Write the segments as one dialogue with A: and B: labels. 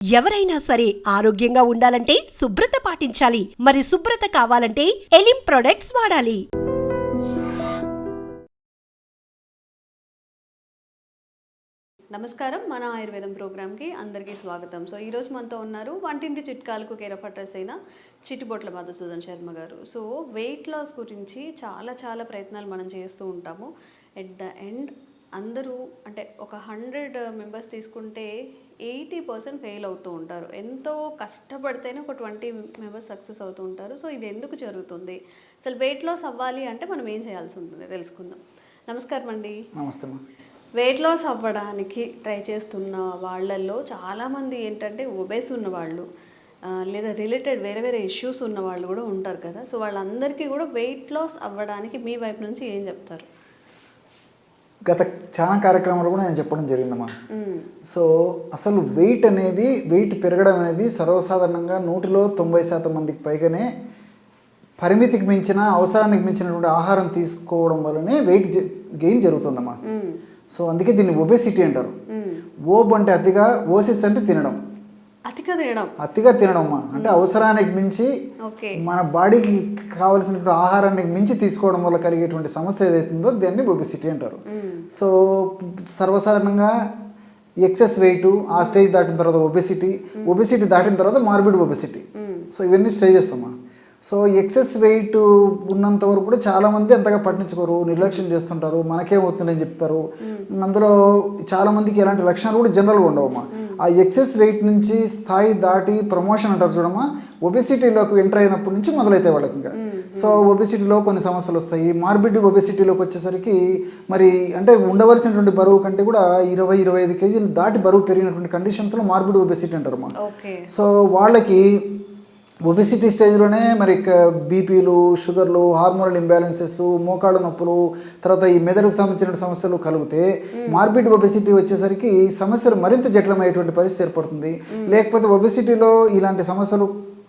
A: ఎవరైనా సరే ఆరోగ్యంగా ఉండాలంటే శుభ్రత పాటించాలి. మరి శుభ్రత కావాలంటే ఎలిం ప్రొడక్ట్స్ వాడాలి.
B: నమస్కారం, మన ఆయుర్వేదం ప్రోగ్రామ్కి అందరికీ స్వాగతం. సో ఈరోజు మనతో ఉన్నారు వంటింటి చిట్కాలకు కేరఫ్ అడ్రస్ అయిన చిట్టిబొట్ల మధుసూదన్ శర్మ గారు. సో వెయిట్ లాస్ గురించి చాలా ప్రయత్నాలు మనం చేస్తూ ఉంటాము. ఎట్ ద ఎండ్ అందరూ అంటే ఒక 100 మెంబర్స్ తీసుకుంటే 80% ఫెయిల్ అవుతూ ఉంటారు. ఎంతో కష్టపడితేనే ఒక 20 మెంబర్స్ సక్సెస్ అవుతూ ఉంటారు. సో ఇది ఎందుకు జరుగుతుంది, అసలు వెయిట్ లాస్ అవ్వాలి అంటే మనం ఏం చేయాల్సి ఉంటుంది తెలుసుకుందాం. నమస్కారం అండి.
C: నమస్తే.
B: వెయిట్ లాస్ అవ్వడానికి ట్రై చేస్తున్న వాళ్ళల్లో చాలామంది ఏంటంటే ఒబేస్ ఉన్నవాళ్ళు లేదా రిలేటెడ్ వేరే ఇష్యూస్ ఉన్న వాళ్ళు కూడా ఉంటారు కదా. సో వాళ్ళందరికీ కూడా వెయిట్ లాస్ అవ్వడానికి మీ వైపు నుంచి ఏం చెప్తారు?
C: గత చాలా కార్యక్రమాలు కూడా నేను చెప్పడం జరిగిందమ్మా. సో అసలు వెయిట్ పెరగడం అనేది సర్వసాధారణంగా 90% మందికి పైగానే పరిమితికి మించిన అవసరానికి మించినటువంటి ఆహారం తీసుకోవడం వల్లనే వెయిట్ గెయిన్ జరుగుతుందమ్మా. సో అందుకే దీన్ని ఒబేసిటీ అంటారు. ఓబ్ అంటే అతిగా, ఓసిస్ అంటే తినడం. అతిగా తినడం అమ్మా అంటే అవసరానికి మించి మన బాడీకి కావలసినటువంటి ఆహారానికి మించి తీసుకోవడం వల్ల కలిగేటువంటి సమస్య ఏదైతుందో దాన్ని ఒబేసిటీ అంటారు. సో సర్వసాధారణంగా ఎక్సెస్ వెయిట్ ఆ స్టేజ్ దాటిన తర్వాత ఒబేసిటీ దాటిన తర్వాత మార్బిడ్ ఒబేసిటీ. సో ఇవన్నీ స్టేజెస్ అమ్మా. సో ఎక్సెస్ వెయిట్ ఉన్నంత వరకు కూడా చాలామంది అంతగా పట్టించుకోరు, నిర్లక్ష్యం చేస్తుంటారు, మనకేమవుతుందని చెప్తారు. అందులో చాలామందికి ఎలాంటి లక్షణాలు కూడా జనరల్గా ఉండవమ్మా. ఆ ఎక్సెస్ వెయిట్ నుంచి స్థాయి దాటి ప్రమోషన్ అంటారు చూడమ్మా, ఒబెసిటీలోకి ఎంటర్ అయినప్పటి నుంచి మొదలైతాయి వాళ్ళకి. ఇంకా సో ఒబెసిటీలో కొన్ని సమస్యలు వస్తాయి. మార్బిడ్ ఒబెసిటీలోకి వచ్చేసరికి మరి అంటే ఉండవలసినటువంటి బరువు కంటే కూడా 20-25 కేజీలు దాటి బరువు పెరిగినటువంటి కండిషన్స్లో మార్బిడ్ ఒబెసిటీ అంటారమ్మా. సో వాళ్ళకి ఒబెసిటీ స్టేజ్లోనే మరి బీపీలు, షుగర్లు, హార్మోనల్ ఇంబ్యాలెన్సెస్, మోకాళ్ళ నొప్పులు, తర్వాత ఈ మెదడుకు సంబంధించిన సమస్యలు కలిగితే మార్బిడ్ ఒబెసిటీ వచ్చేసరికి సమస్యలు మరింత జటిలమయ్యేటువంటి పరిస్థితి ఏర్పడుతుంది. లేకపోతే ఒబెసిటీలో ఇలాంటి సమస్యలు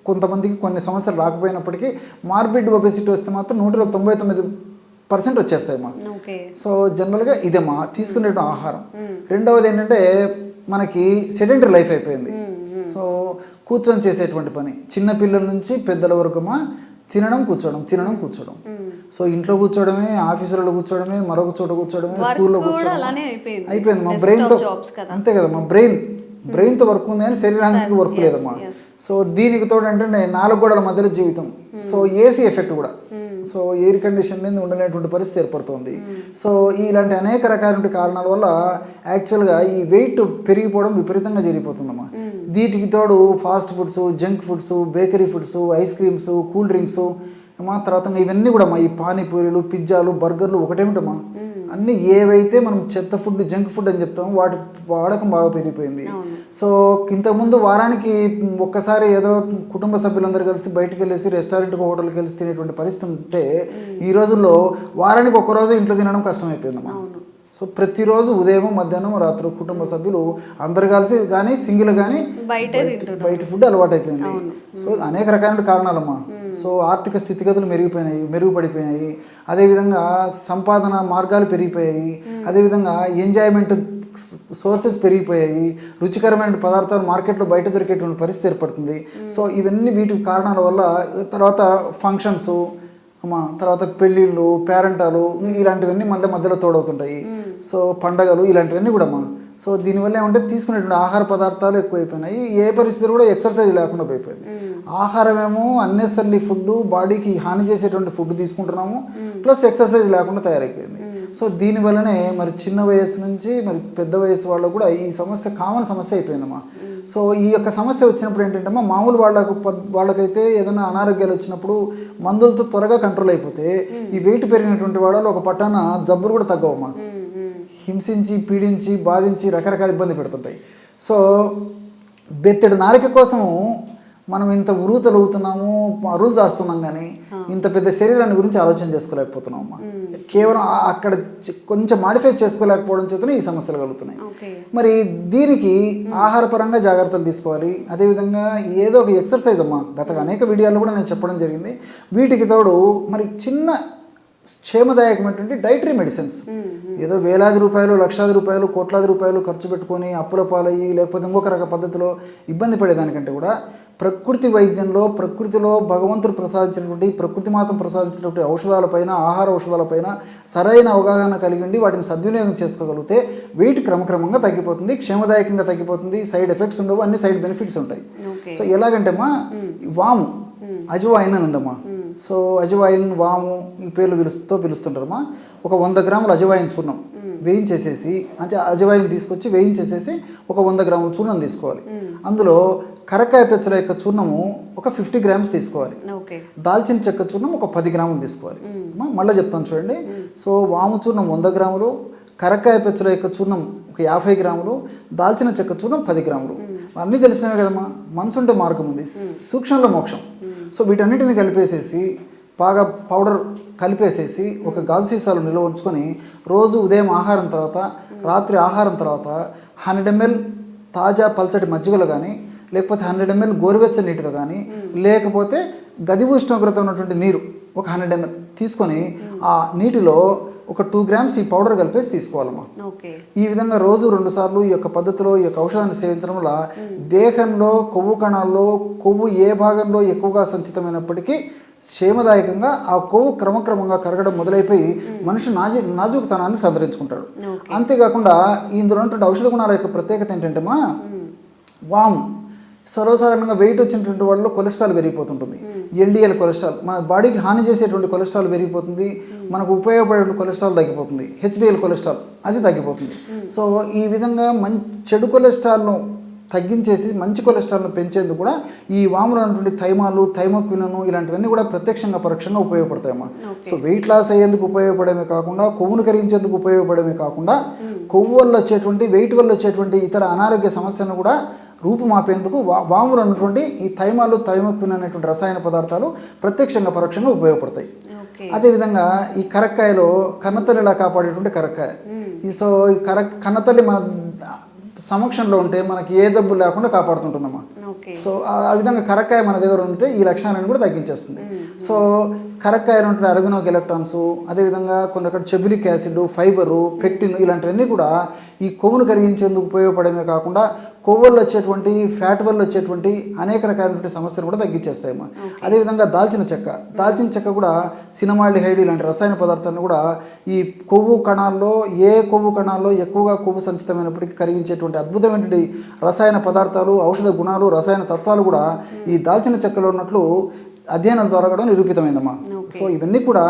C: కొంతమందికి కొన్ని సమస్యలు రాకపోయినప్పటికీ మార్బిడ్ ఒబెసిటీ వస్తే మాత్రం 199% వచ్చేస్తాయమ్మా. సో జనరల్గా ఇదేమా తీసుకునే ఆహారం. రెండవది ఏంటంటే మనకి సెడెంటరీ లైఫ్ అయిపోయింది. సో కూర్చొని చేసేటువంటి పని, చిన్న పిల్లల నుంచి పెద్దల వరకుమా తినడం కూర్చోవడం. సో ఇంట్లో కూర్చోవడమే, ఆఫీసులలో కూర్చోవడమే, మరొక చోట కూర్చోవడమే, స్కూల్లో కూర్చోవడం అయిపోయింది. మా బ్రెయిన్తో అంతే కదమ్మా, బ్రెయిన్తో వర్క్ ఉంది కానీ శరీరానికి వర్క్ లేదమ్మా. సో దీనికి తోడు అంటే 4 గోడల మధ్యలో జీవితం. సో ఏసీ ఎఫెక్ట్ కూడా, సో ఎయిర్ కండిషన్ మీద ఉండలేటువంటి పరిస్థితి ఏర్పడుతుంది. సో ఇలాంటి అనేక రకాల కారణాల వల్ల యాక్చువల్గా ఈ వెయిట్ పెరిగిపోవడం విపరీతంగా జరిగిపోతుందమ్మా. వీటికి తోడు fast foods, junk foods, bakery foods, ice creams, cool drinks, తర్వాత ఇవన్నీ కూడా ఈ పానీపూరీలు, పిజ్జాలు, బర్గర్లు ఒకటేమిటమ్మా, అన్నీ ఏవైతే మనం చెత్త ఫుడ్, జంక్ ఫుడ్ అని చెప్తామో వాటి వాడకం బాగా పెరిగిపోయింది. సో ఇంతకుముందు వారానికి ఒక్కసారి ఏదో కుటుంబ సభ్యులందరూ కలిసి బయటకు వెళ్ళేసి రెస్టారెంట్కి, హోటల్కి కలిసి తినేటువంటి పరిస్థితి ఉంటే ఈ రోజుల్లో వారానికి ఒక్కరోజు ఇంట్లో తినడం కష్టమైపోయిందమ్మా. సో ప్రతిరోజు ఉదయం, మధ్యాహ్నం, రాత్రి కుటుంబ సభ్యులు అందరు కలిసి కానీ సింగిల్ కానీ బయట ఫుడ్ అలవాటు అయిపోయింది. సో అనేక రకాల కారణాలమ్మా. సో ఆర్థిక స్థితిగతులు మెరుగుపడిపోయినాయి, అదేవిధంగా సంపాదన మార్గాలు పెరిగిపోయాయి, అదేవిధంగా ఎంజాయ్మెంట్ సోర్సెస్ పెరిగిపోయాయి, రుచికరమైన పదార్థాలు మార్కెట్లో బయట దొరికేటువంటి పరిస్థితి ఏర్పడుతుంది. సో ఇవన్నీ వీటి కారణాల వల్ల తర్వాత ఫంక్షన్స్ తర్వాత పెళ్ళిళ్ళు, పేరెంటాలు ఇలాంటివన్నీ మధ్యలో తోడవుతుంటాయి. సో పండగలు ఇలాంటివన్నీ కూడా సో దీనివల్ల ఏమంటే తీసుకునేటువంటి ఆహార పదార్థాలు ఎక్కువైపోయినాయి. ఏ పరిస్థితులు కూడా ఎక్సర్సైజ్ లేకుండా అయిపోయింది. ఆహారమేమో అన్నెసరీ ఫుడ్, బాడీకి హాని చేసేటువంటి ఫుడ్ తీసుకుంటున్నాము, ప్లస్ ఎక్సర్సైజ్ లేకుండా తయారైపోయింది. సో దీనివల్లనే మరి చిన్న వయసు నుంచి మరి పెద్ద వయసు వాళ్ళకు కూడా ఈ సమస్య కామన్ సమస్య అయిపోయిందమ్మా. సో ఈ యొక్క సమస్య వచ్చినప్పుడు ఏంటంటే మామూలు వాళ్ళకైతే ఏదైనా అనారోగ్యాలు వచ్చినప్పుడు మందులతో త్వరగా కంట్రోల్ అయిపోతే ఈ వెయిట్ పెరిగినటువంటి వాళ్ళలో ఒక పట్టాన జబ్బులు కూడా తగ్గవమ్మా. హింసించి, పీడించి, బాధించి రకరకాల ఇబ్బంది పెడుతుంటాయి. సో బెత్తెడు నారిక కోసము మనం ఇంత ఉరుగుతలుగుతున్నాము, అరువులు చేస్తున్నాం కానీ ఇంత పెద్ద శరీరాన్ని గురించి ఆలోచన చేసుకోలేకపోతున్నాం అమ్మా. కేవలం అక్కడ కొంచెం మాడిఫై చేసుకోలేకపోవడం చేతనే ఈ సమస్యలు కలుగుతున్నాయి. మరి దీనికి ఆహారపరంగా జాగ్రత్తలు తీసుకోవాలి. అదేవిధంగా ఏదో ఒక ఎక్సర్సైజ్ అమ్మా, గత అనేక వీడియోల్లో కూడా నేను చెప్పడం జరిగింది. వీటికి తోడు మరి చిన్న క్షేమదాయకమైనటువంటి డైటరీ మెడిసిన్స్. ఏదో వేలాది రూపాయలు, లక్షలాది రూపాయలు, కోట్లాది రూపాయలు ఖర్చు పెట్టుకొని అప్పుల పాలయ్యి లేకపోతే ఇంకొక రక పద్ధతిలో ఇబ్బంది పడేదానికంటే కూడా ప్రకృతి వైద్యంలో, ప్రకృతిలో భగవంతుడు ప్రసాదించినటువంటి, ప్రకృతి మాతం ప్రసాదించినటువంటి ఔషధాలపైన, ఆహార ఔషధాలపైన సరైన అవగాహన కలిగి ఉండి వాటిని సద్వినియోగం చేసుకోగలిగితే వెయిట్ క్రమక్రమంగా తగ్గిపోతుంది, క్షేమదాయకంగా తగ్గిపోతుంది, సైడ్ ఎఫెక్ట్స్ ఉండవు, అన్ని సైడ్ బెనిఫిట్స్ ఉంటాయి. సో ఎలాగంటే అమ్మా వాము, అజవాయిన్ అని ఉందమ్మా. సో అజవాయిన్, వాము ఈ పేర్లు పిలుస్తుంటారమ్మా. ఒక 100 గ్రాముల అజవాయిన్ చూర్ణం వేయించేసేసి, అంటే అజవాయిన్ తీసుకొచ్చి వేయించేసేసి ఒక 100 గ్రాముల చూర్ణం తీసుకోవాలి. అందులో కరక్కాయ పెచ్చల యొక్క చూర్ణము ఒక 50 గ్రామ్స్ తీసుకోవాలి. దాల్చిన చెక్క చూర్ణం ఒక 10 గ్రాములు తీసుకోవాలి. మళ్ళీ చెప్తాను చూడండి. సో వాము చూర్ణం 100 గ్రాములు, కరక్కాయ పెచ్చల యొక్క చూర్ణం ఒక 50 గ్రాములు, దాల్చిన చెక్క చూర్ణం 10 గ్రాములు. అన్నీ తెలిసినవే కదమ్మా. మనసు ఉంటే మార్గం ఉంది, సూక్ష్మంలో మోక్షం. సో వీటన్నిటిని కలిపేసేసి బాగా పౌడర్ కలిపేసేసి ఒక గాజు సీసాలో నిల్వ ఉంచుకొని రోజు ఉదయం ఆహారం తర్వాత, రాత్రి ఆహారం తర్వాత 100 ml తాజా పల్చటి మజ్జిగలో కానీ, లేకపోతే 100 ml గోరువెచ్చని నీటితో కానీ, లేకపోతే గది ఉష్ణోగ్రత ఉన్నటువంటి నీరు ఒక 100 ml తీసుకొని ఆ నీటిలో ఒక 2 గ్రామ్స్ ఈ పౌడర్ కలిపేసి తీసుకోవాలమ్మా. ఈ విధంగా రోజు 2 సార్లు ఈ యొక్క పద్ధతిలో ఈ యొక్క ఔషధాన్ని సేవించడం వల్ల దేహంలో కొవ్వు కణాల్లో కొవ్వు ఏ భాగంలో ఎక్కువగా సంచితమైనప్పటికీ క్షేమదాయకంగా ఆ కొవ్వు క్రమక్రమంగా కరగడం మొదలైపోయి మనిషి నాజూకుతనాన్ని సంతరించుకుంటాడు. అంతేకాకుండా ఇందులో ఉన్నటువంటి ఔషధ గుణాల యొక్క ప్రత్యేకత ఏంటంటే వాము సర్వసాధారణంగా వెయిట్ వచ్చినటువంటి వాళ్ళలో కొలెస్ట్రాల్ పెరిగిపోతుంటుంది. ఎల్డిఎల్ కొలెస్ట్రాల్, మన బాడీకి హాని చేసేటువంటి కొలెస్ట్రాల్ పెరిగిపోతుంది, మనకు ఉపయోగపడే కొలెస్ట్రాల్ తగ్గిపోతుంది. హెచ్డిఎల్ కొలెస్ట్రాల్ అది తగ్గిపోతుంది. సో ఈ విధంగా చెడు కొలెస్ట్రాల్ను తగ్గించేసి మంచి కొలెస్ట్రాల్ను పెంచేందుకు కూడా ఈ వాములో ఉన్నటువంటి థైమాలు, థైమోక్వినను ఇలాంటివన్నీ కూడా ప్రత్యక్షంగా పరోక్షంగా ఉపయోగపడతాయమ్మా. సో వెయిట్ లాస్ అయ్యేందుకు ఉపయోగపడమే కాకుండా, కొవ్వును కరిగించేందుకు ఉపయోగపడమే కాకుండా, కొవ్వు వల్ల వచ్చేటువంటి, వెయిట్ వల్ల వచ్చేటువంటి ఇతర అనారోగ్య సమస్యలను కూడా రూపుమాపేందుకు వాములో ఉన్నటువంటి ఈ థైమాలు, థైమోక్విన్ అనేటువంటి రసాయన పదార్థాలు ప్రత్యక్షంగా పరోక్షంగా ఉపయోగపడతాయి. అదేవిధంగా ఈ కరక్కాయలో కన్నతల్లిలా కాపాడేటువంటి కరక్కాయ. సో ఈ కన్నతల్లి మన సమక్షంలో ఉంటే మనకి ఏ జబ్బు లేకుండా కాపాడుతుంటుందమ్మా. సో ఆ విధంగా కరక్కాయ మన దగ్గర ఉంటే ఈ లక్షణాలను కూడా తగ్గించేస్తుంది. సో కరక్కాయలో ఉంటే అరబినోక్ ఎలక్ట్రాన్స్, అదేవిధంగా కొన్ని రకాల చెబులిక్ యాసిడ్, ఫైబరు, పెక్టిన్ ఇలాంటివన్నీ కూడా ఈ కొవ్వును కరిగించేందుకు ఉపయోగపడమే కాకుండా కొవ్వు వల్ల వచ్చేటువంటి, ఫ్యాట్ వల్ల వచ్చేటువంటి అనేక రకాలైనటువంటి సమస్యలు కూడా తగ్గించేస్తాయమ్మా. అదేవిధంగా దాల్చిన చెక్క కూడా సినమాల్డిహైడ్ ఇలాంటి రసాయన పదార్థాలను కూడా ఈ కొవ్వు కణాల్లో, ఏ కొవ్వు కణాల్లో ఎక్కువగా కొవ్వు సంచితమైనప్పటికీ కరిగించేటువంటి అద్భుతమైనటువంటి రసాయన పదార్థాలు, ఔషధ గుణాలు, రసాయన తత్వాలు కూడా ఈ దాల్చిన చెక్కలో ఉన్నట్లు అధ్యయనాల ద్వారా కూడా నిరూపితమైందమ్మా. సో ఇవన్నీ కూడా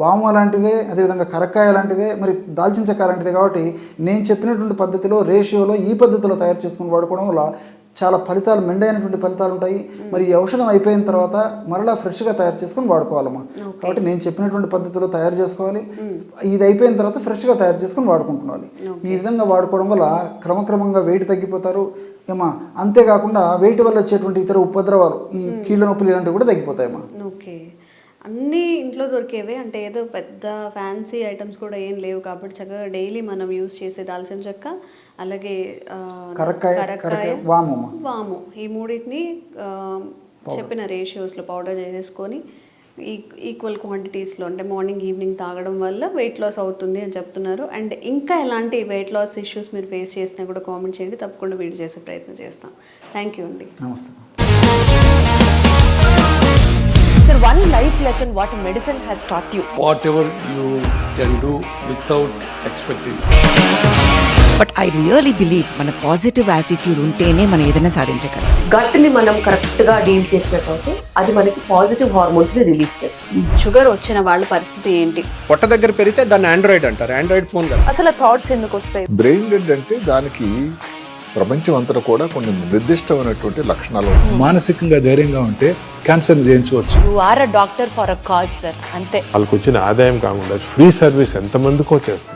C: వాము లాంటిదే, అదేవిధంగా కరక్కాయ లాంటిదే, మరి దాల్చిన చెక్క లాంటిదే. కాబట్టి నేను చెప్పినటువంటి పద్ధతిలో, రేషియోలో, ఈ పద్ధతిలో తయారు చేసుకుని వాడుకోవడం వల్ల చాలా ఫలితాలు, మెండైనటువంటి ఫలితాలు ఉంటాయి. మరి ఈ ఔషధం అయిపోయిన తర్వాత మరలా ఫ్రెష్గా తయారు చేసుకొని వాడుకోవాలమ్మా. కాబట్టి నేను చెప్పినటువంటి పద్ధతిలో తయారు చేసుకోవాలి, ఇది అయిపోయిన తర్వాత ఫ్రెష్గా తయారు చేసుకొని వాడుకుంటున్నాను. ఈ విధంగా వాడుకోవడం వల్ల క్రమక్రమంగా వెయిట్ తగ్గిపోతారు ఏమా. అంతేకాకుండా వెయిట్ వల్ల వచ్చేటువంటి ఇతర ఉపద్రవాలు, ఈ కీళ్ళ నొప్పులు ఇలాంటివి కూడా తగ్గిపోతాయమ్మా.
B: ఓకే, అన్నీ ఇంట్లో దొరికేవే, అంటే ఏదో పెద్ద ఫ్యాన్సీ ఐటమ్స్ కూడా ఏం లేవు. కాబట్టి చక్కగా డైలీ మనం యూస్ చేసే దాల్చిన చెక్క, అలాగే
C: కరక్కాయ, వాము,
B: ఈ మూడింటిని చెప్పిన రేషియోస్లో పౌడర్ చేసేసుకొని ఈక్వల్ క్వాంటిటీస్లో, అంటే మార్నింగ్ ఈవినింగ్ తాగడం వల్ల వెయిట్ లాస్ అవుతుంది అని చెప్తున్నారు. అండ్ ఇంకా ఎలాంటి వెయిట్ లాస్ ఇష్యూస్ మీరు ఫేస్ చేసినా కూడా కామెంట్ చేయండి, తప్పకుండా వీడియో చేసే ప్రయత్నం చేస్తాం. థ్యాంక్ యూ అండి.
C: నమస్తే.
D: Sir, one life lesson what medicine has taught you.
E: Whatever you can do without expecting.
F: But I really believe మన పాజిటివ్ యాటిట్యూడ్ ఉంటేనే మనం ఏదైనా సాధించగలం.
D: గట్ని మనం కరెక్ట్గా డీల్ చేసినట్లయితే అది మనకి పాజిటివ్ హార్మోన్స్ని రిలీజ్ చేస్తుంది.
B: షుగర్ వచ్చిన వాళ్ళ పరిస్థితి ఏంటి?
G: పొట్ట దగ్గర పెరిగితే దాన్ని ఆండ్రాయిడ్ అంటారు, ఆండ్రాయిడ్ ఫోన్ కదా.
D: అసలు థాట్స్ ఎందుకు వస్తాయి?
H: బ్రెయిన్ డెడ్ అంటే దానికి ప్రపంచం అంతా కూడా కొన్ని నిర్దిష్టమైనటువంటి లక్షణాలు.
I: మానసికంగా ధైర్యంగా ఉంటే క్యాన్సర్ జయించవచ్చు.
D: You are a doctor for a cause sir, అంతే.
E: వాళ్ళకి వచ్చిన ఆదాయం కాకుండా ఫ్రీ సర్వీస్ ఎంతమందికో చేస్తారు.